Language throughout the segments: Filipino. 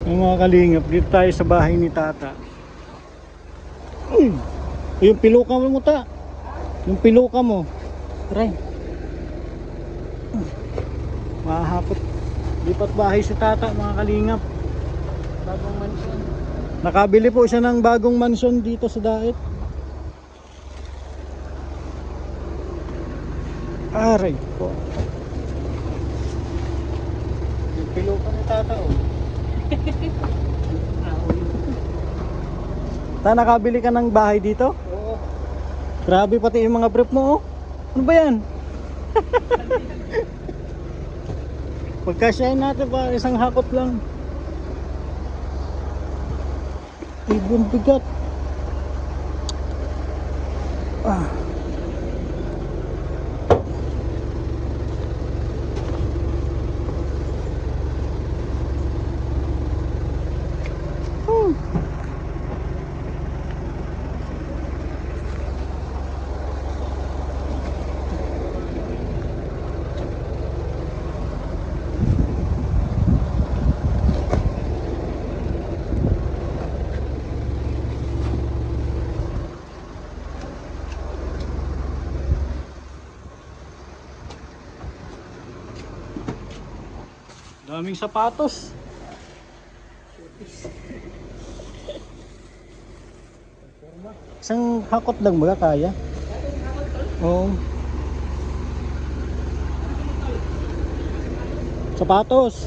Yung mga kalingap, dito tayo sa bahay ni Tata. Uy, yung piluka mo ta. Yung piluka mo. Try. Mahahapot. Lipat bahay si Tata, mga kalingap. Bagong mansyon. Nakabili po siya ng bagong mansyon dito sa Daet. Aray po. Yung piluka ni Tata, oh. Ta, nakabili ka ng bahay dito? Oo. Grabe, pati yung mga brief mo, oh. Ano ba yan? Pagkasyahin natin pa, isang hakot lang. Ibang bigat. Ah. Daming sapatos. Isang hakot lang ba kaya? Oo. Sapatos.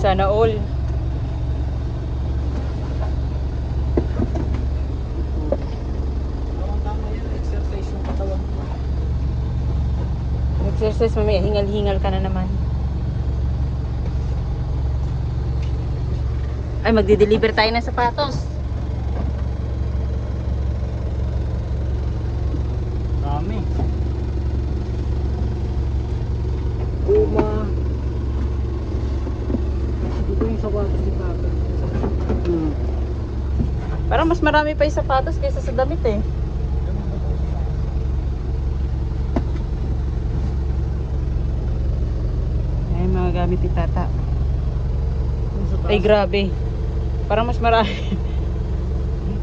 Sana all. Tama yan, exercise yung katawan mo. Exercise mamaya, hingal-hingal ka na naman. Ay, magdi-deliver tayo ng sapatos. Dami. Puma. Ito yung sapatos ni Tata. Parang mas marami pa yung sapatos kaysa sa damit eh. Ay, mga gamit ni Tata. Ay, grabe. Parang mas marami.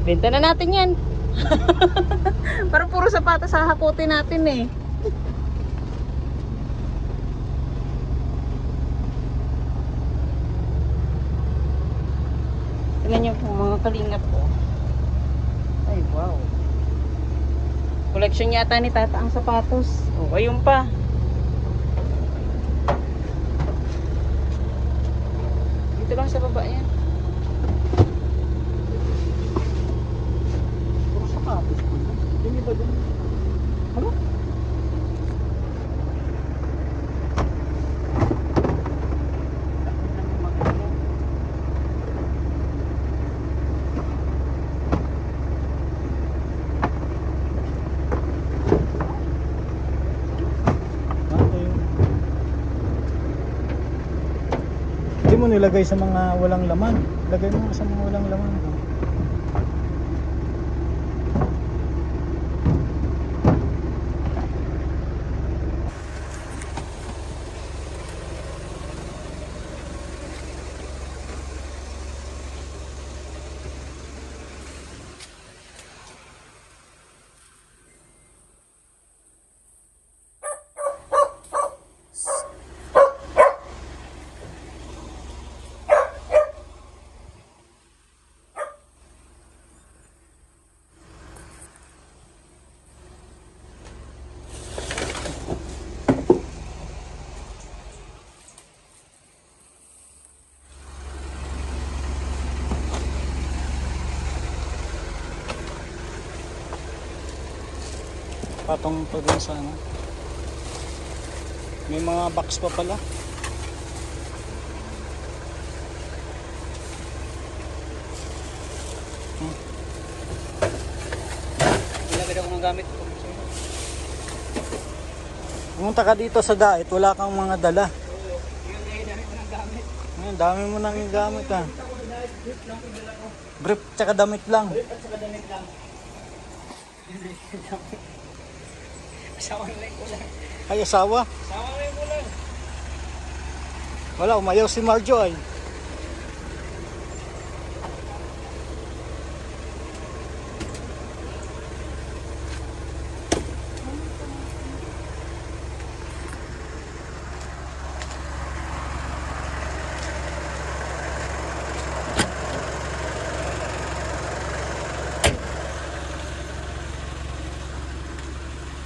Benta na natin yan. Parang puro sapatos hahakutin natin eh. Tingnan niyo po mga kalingap po. Ay, wow. Collection yata ni Tata ang sapatos. O, ayun pa. Dito lang sa baba yan. Puro sapatos po. Yung iba dun. Ano? Hindi mo nilagay sa mga walang laman. Lagay mo sa mga walang laman. Patong pa din sa ano. May mga box pa pala. Ilagay ako ng gamit ko. Pumunta ka dito sa dait, wala kang mga dala. Ang dami mo nang gamit ha. Brief tsaka damit lang. Asawa na lang ko lang. Ay, asawa? Asawa na lang ko lang. Wala, umayaw si Marjo ay.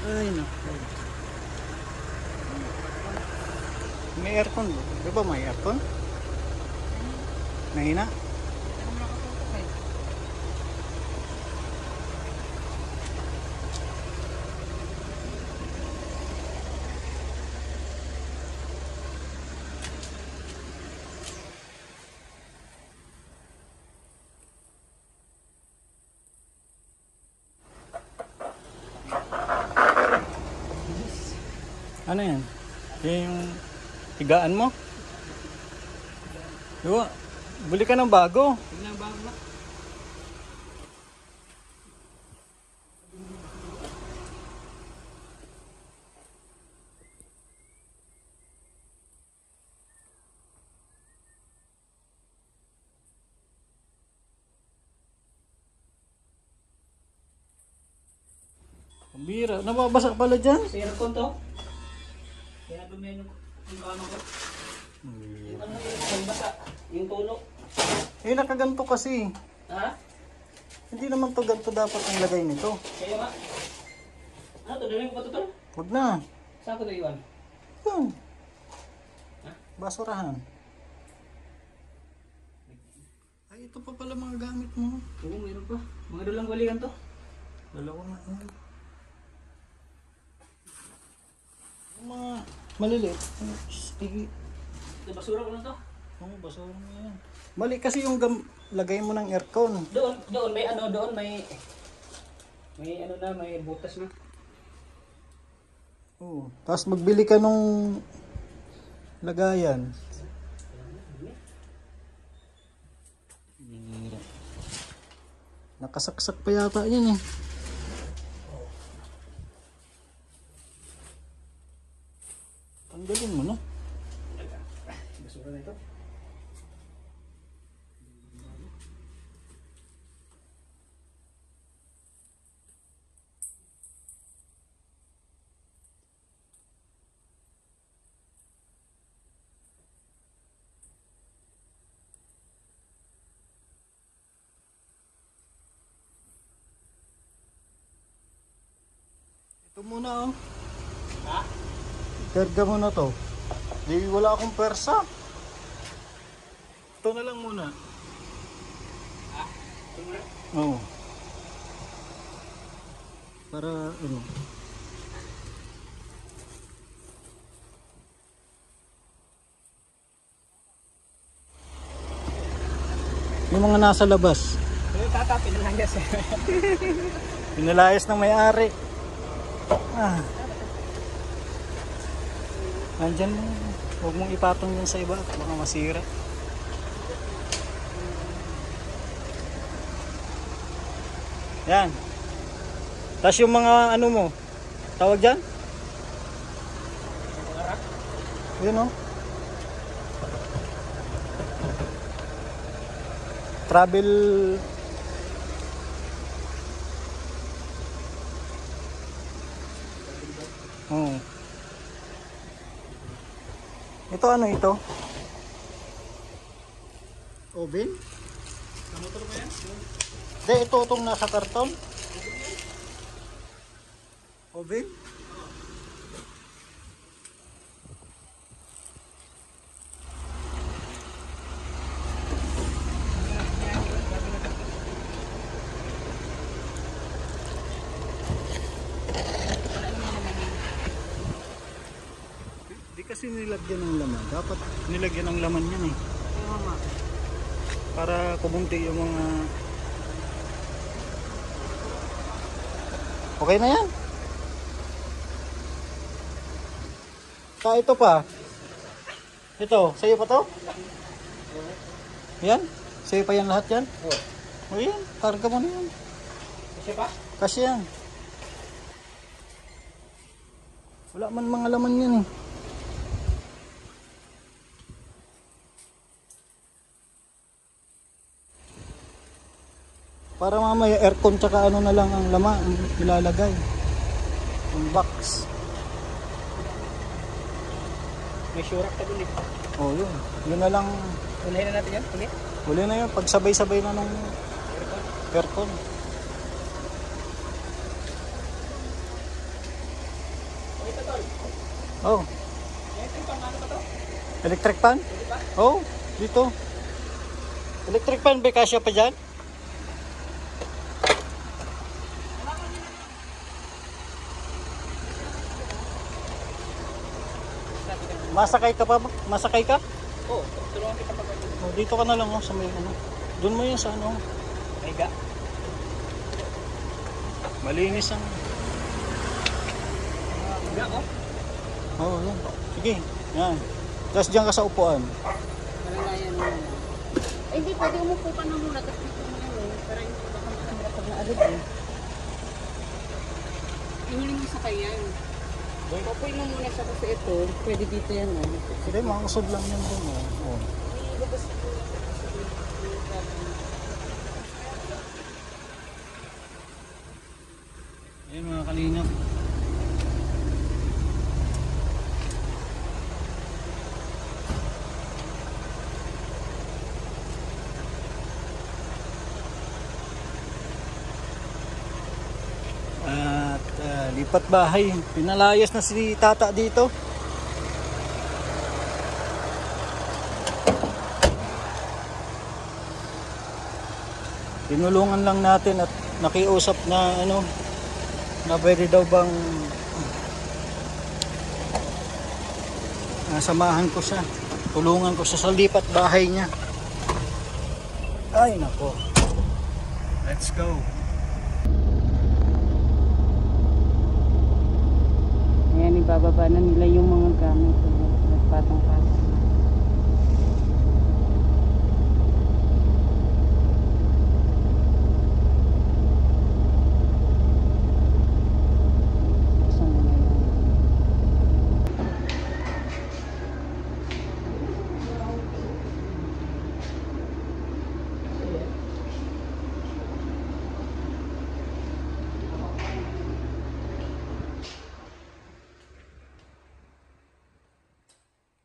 Ay, naku. May aircon ba? Di ba may aircon? Mahina? Ano yan? Yung higaan mo? Diba? Buli ka ng bago. Tignan bago na. Pambira. Nababasa pala dyan. Sa aircon to. Kaya dumayan yung ano ko. Yung ano yung basa. Yung tulo. Eh, nakaganto kasi. Ha? Hindi naman to ganto dapat ang lagay nito. Kaya nga. Ano to? Dalhin ko pa to tol? Wag na. Saan ko to iwan? Yun. Ha? Basurahan. Ay, ito pa pala mga gamit mo. Oo, mayroon pa. Mga dalang balikan to. Dalawa na yan. Yung mga maliliit. Sige. Ito, basura ko na to. Oo, basura mo yan. Mali kasi yung lagay mo ng aircon. Doon may ano, doon may ano na, may butas na. Oo. Tapos magbili ka nung lagayan. Nakasaksak pa yata yan eh. Tanggalin mo na. Basura na ito. Ito muna oh. Ha? Karga mo na to. Di wala akong persa. Ito na lang muna. Ha? Ito muna. Oo. Para ano. Yung mga nasa labas. Pero tata, pinalayas eh. Pinalayas ng may-ari. Ah. Nandyan mo. Huwag mong ipatong yan sa iba at baka masira. Yan. Tapos yung mga ano mo, tawag dyan? Yun o. Travel. Oh. Ito ano ito? Oven? Kamotor ba yan? Hindi, ito itong nasa karton. Oven? Di kasi nilagyan ng laman. Dapat nilagyan ng laman yan eh. Oo nga. Para kumunti yung mga... Okay na yan. Ito pa. Ito, sa'yo pa to? Yan? Sa'yo pa yan lahat yan? Oo. O yan, karga mo na yan. Kasi pa? Kasi yan. Wala man mga laman yan eh. Para mamaya aircon tsaka ano na lang ang laman ang ilalagay. Yung box. May surak ka dun eh. Oh, yun. Yun na lang. Unahin na natin yan? Ulit? Huli na yun. Pag sabay-sabay na nung aircon. Oh. Electric pan, ano ba to? Electric pan? Oh, dito. Electric pan ba kasya pa dyan? Masakay ka pa ba? Masakay ka? Oo, tulungan kita pag Oh, dito ka na lang oh, sa may ano. Doon mo yan sa ano. Maiga. Malinis ang... Maiga ko? Oo, yan. Sige, yan. Tapos dyan ka sa upuan. Malalayan mo. Eh, hindi pwede umupo ka na muna. Tapos dito mo yun. Para yung baka makamira pag naalog eh. Ihuling mo sa kayan. Papoy mo muna siya kasi ito. Pwede dito yan oh. Hindi, mga usod lang yan doon oh. Oh. Ayan mga kalingap. At lipat bahay. Pinalayas na si Tata dito. Tinulungan lang natin at nakiusap na ano na pwede daw bang samahan ko siya, tulungan ko siya sa lipat bahay niya. Ay nako, let's go. Ayan, ibababa na nila yung mga gamit. Nagpatong-patong.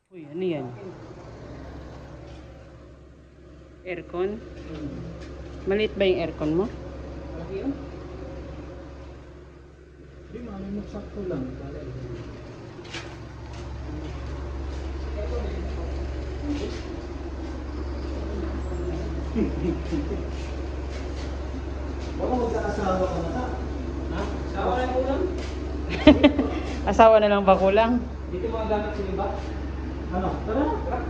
Uy, ano yan? Aircon? Maliit ba yung aircon mo? Malaki yun? Hindi, malamig sakto lang. Baka magkakasawa ka na ta? Ha? Asawa na kulang? Asawa na lang ba kulang? Dito mga gamit sa iba? Ano? Tara! Tara!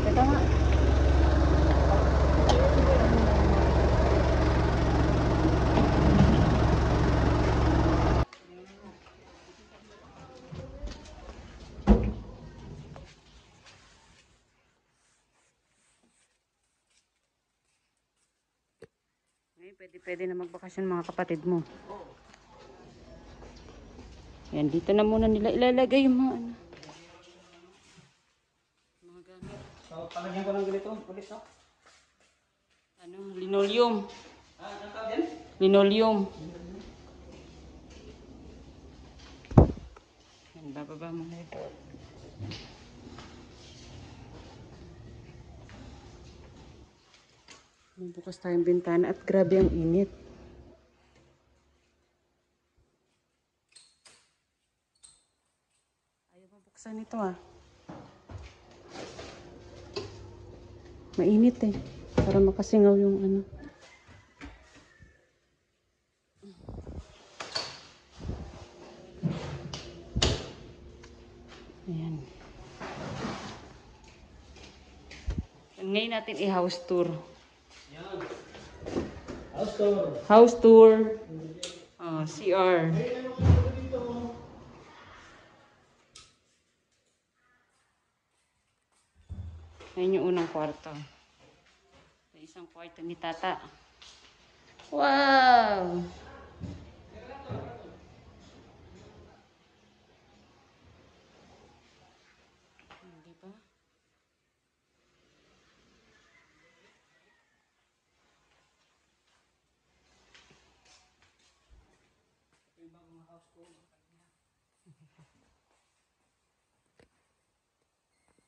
Teka nga. Ngayon, pwede na magbakasyon mga kapatid mo. Yan, dito na muna nila ilalagay yung mga ano. Mga gamit. So, palagyan ko ng ganito, pulis no? Ano, linoleum. Ang tawag yan? Linoleum. Yan, bababa mo na ito. Bukas tayong bintana at grabe ang init. Ayaw mabuksan ito ah. Mainit eh. Para makasingaw yung ano. Ayan. Ngayon natin i-house tour. House tour. House tour. CR. Ayan yung unang kwarto. Sa isang kwarto ni Tata. Wow! Diba?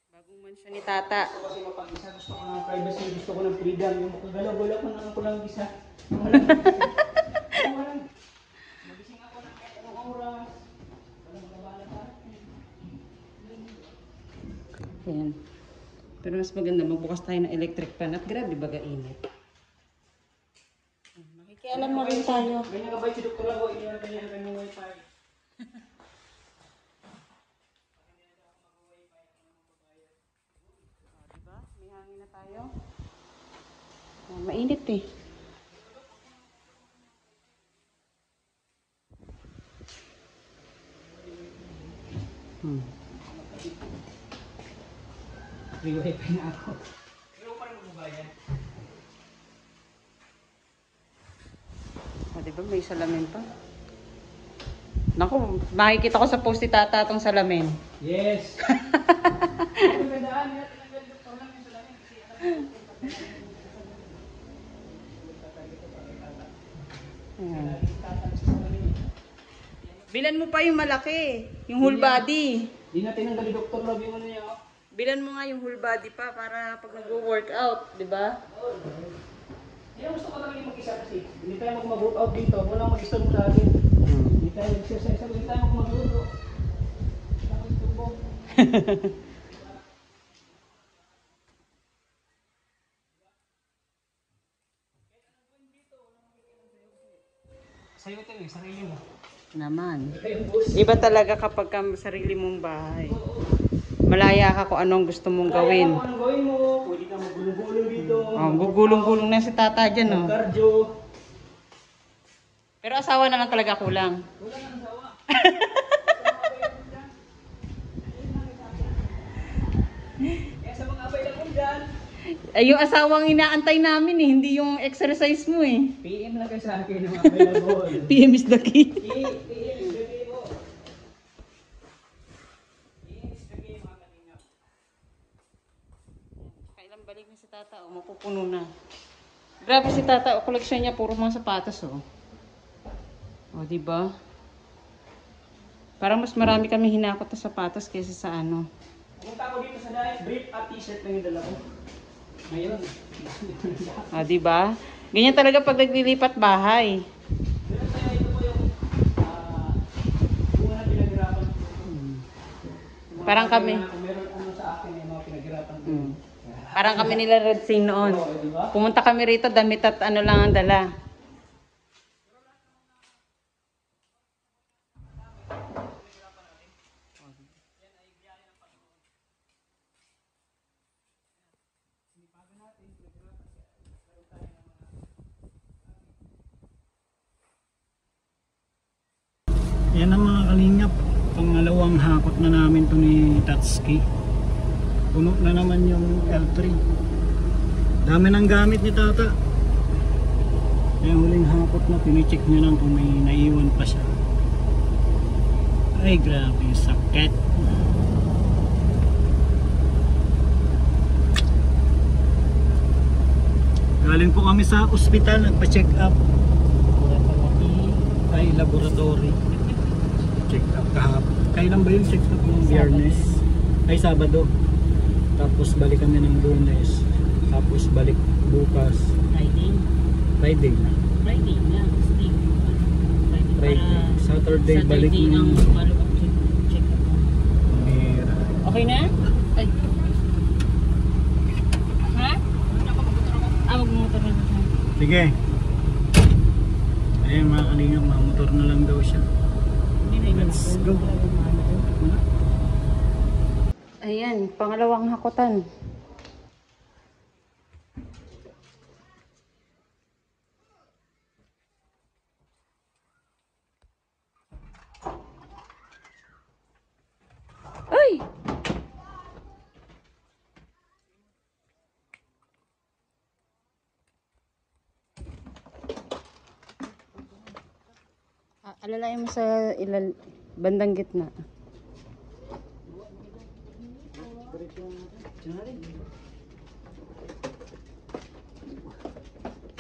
Bagong mansyon ni Tata. Gusto kasi mapag-isa. Gusto ko ng privacy. Gusto ko ng freedom. Yung makagalaw-galaw ko na ako lang isa. Magising ako ng kahit anong oras. Walang magabala pa. Ayan. Pero mas maganda, magbukas tayo ng electric fan at grabe baga init. Makikialam na rin tayo. Ganyan ka ba si Dr. Lago? Iyan ganyan kanyang wifi. Diba? May hangin na tayo. Mainit eh. Free wifi na ako. Pero pa rin magbabayan. Diba? May salamin pa. Naku, makikita ko sa post ni Tata itong salamin. Yes! Magandaan niya. Tinanggal Dr. lang yung salamin. Kasi Ayan. Bilan mo pa yung malaki. Yung whole body. Di na tinanggal ni Dr. Love yung ano niya. Oh. Bilan mo nga yung whole body pa para pag nag-workout, di ba? Kaya gusto ko talaga mag-isa kasi hindi tayo mag-workout dito. Walang mag-istorbo sa akin. Hindi tayo mag-exercise. Hindi tayo mag-magluto. Walang mag-istorbo. Sa'yo ito yung sarili mo. Naman. Iba talaga kapag ka sarili mong bahay. Malaya ka kung anong gusto mong gawin. Kaya kung anong gawin mo, pwede ka magulong-gulong dito. Gugulong-gulong na si Tata dyan, oh. Cardio. Pero asawa na lang talaga kulang. Wala nang sawa. Kaya sa mga abay lang kung dyan. Ay, yung asawang inaantay namin eh, hindi yung exercise mo eh. PM lang kayo sa akin ng mga available. PM is the key. PM is the key mo. PM is the key mga kalingap. Kailan balik na si Tata, oh, mapupuno na. Grabe si Tata, oh, koleksyon niya puro mga sapatos, oh. Oh, di ba? Parang mas marami kami hinakot na sapatos kaysa sa ano. Pumunta ako dito sa diet, brief at t-shirt lang yung dala ko. Ngayon. Ah, di ba? Ganyan talaga pag naglilipat bahay. Pero kaya ito po yung bunga na pinaghirapan ko. Parang kami. Kung meron ano sa akin, yung mga pinaghirapan ko. Parang kami nila Red Sea noon. Oo, di ba? Pumunta kami rito, damit at ano lang ang dala. Yan ang mga kalingap. Pangalawang hakot na namin to ni Tatsuki. Puno na naman yung L3. Dami ng gamit ni Tata. Yung huling hakot na pinicheck niya lang kung may naiwan pa siya. Ay grabe yung sakit. Galing po kami sa ospital, nagpa-check up. Ay laboratory. Check up kahapon. Kailan ba yung check up ng Biyernes? Ay Sabado. Tapos balik kami ng Lunes. Tapos balik bukas. Friday. Friday na. Friday na. Friday. Saturday balik ng follow-up check up. Mira. Okay na? Ay. Ha? Magmumotor na siya. Sige. Ayun mga kalingap, mga motor na lang daw siya. Let's go. Ayan, pangalawang hakutan. Ay! Alalayan mo sa bandang gitna.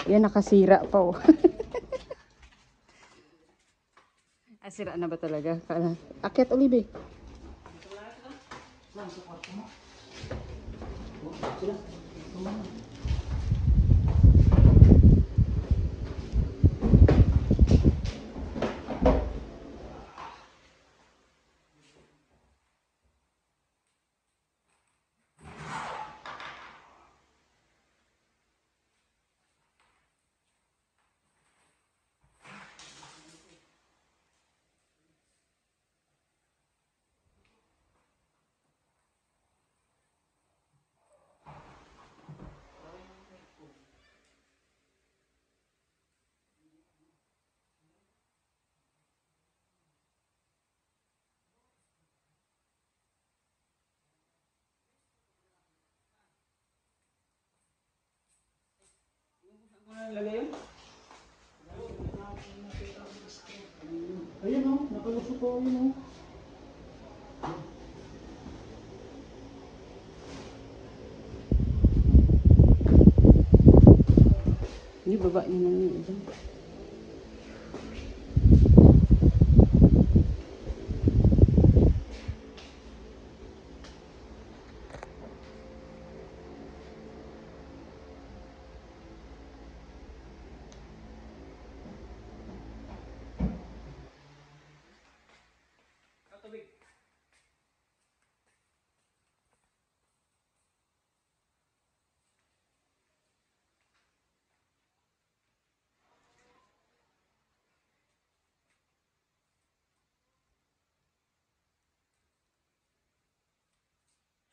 Yan, nakasira pa oh. Sira na ba talaga? Akyat ulit eh. Ayan o, nakalusok po yun o. Hindi, baba niya na yun.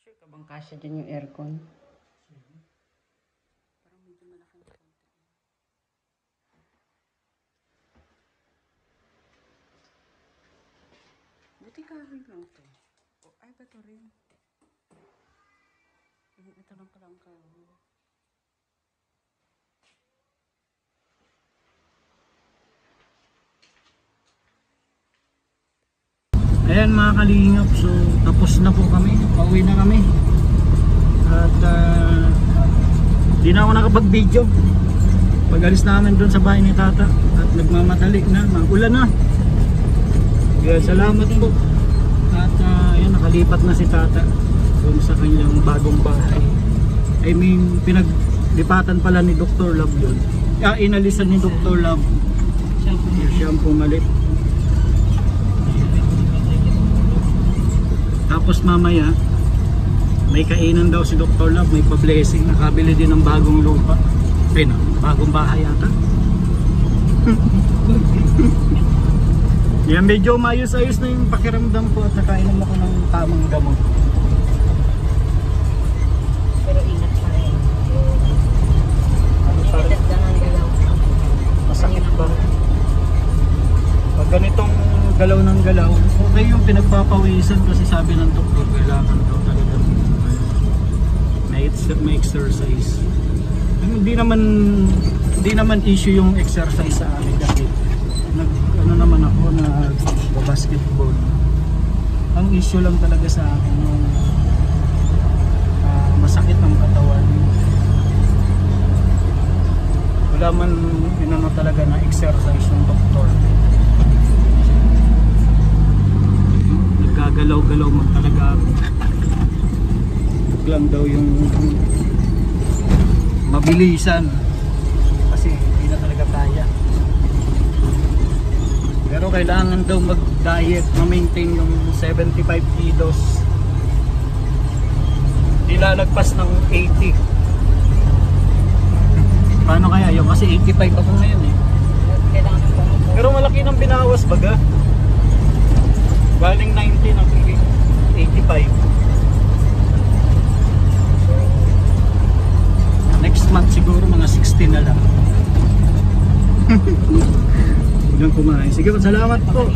Sure ka bang kasya dyan yung aircon? Parang medyo malaki na konti. Buti kahoy lang to. Oh, ay, bato rin. Ito lang palang kahoy. Ayan mga kalingap, so tapos na po kami, pauwi na kami. At di na ako nakapag-video pag alis namin doon sa bahay ni Tata. At nagmamadali na, magulan na. Kaya salamat po. At ayan, nakalipat na si Tata doon sa kanyang bagong bahay. I mean, pinaglipatan pala ni Dr. Love yun. Inalisan ni Dr. Love. Siya ang pumalit. Tapos mamaya may kainan daw si Dr. Love, may pa-blessing, nakabili din ng bagong lupa. Ay na, bagong bahay yata. Yan, medyo maayos-ayos na yung pakiramdam ko at nakainom ako ng tamang gamot. Pero ingat pa rin. Ingat lang ang galaw. Masakit ba? Pag ganitong galaw ng galaw, okay yung pinagpapawisan kasi sabi ng doktor kailangan daw talaga may exercise. Hindi naman issue yung exercise sa akin kasi ano naman ako na basketball. Ang issue lang talaga sa akin yung masakit ang katawan. Wala man inano talaga na exercise ng doktor. Gagalaw-galaw mo talaga. Lang daw yung mabilisan kasi hindi na talaga kaya. Pero kailangan daw mag-diet, ma-maintain yung 75 kilos. Ilalagpas ng 80. Paano kaya yun? Kasi 85 ako ngayon eh. Pero malaki ng binawas baga. Galing 90 ng 85. 16 na lang. Huwag kumain. Sige po, salamat po.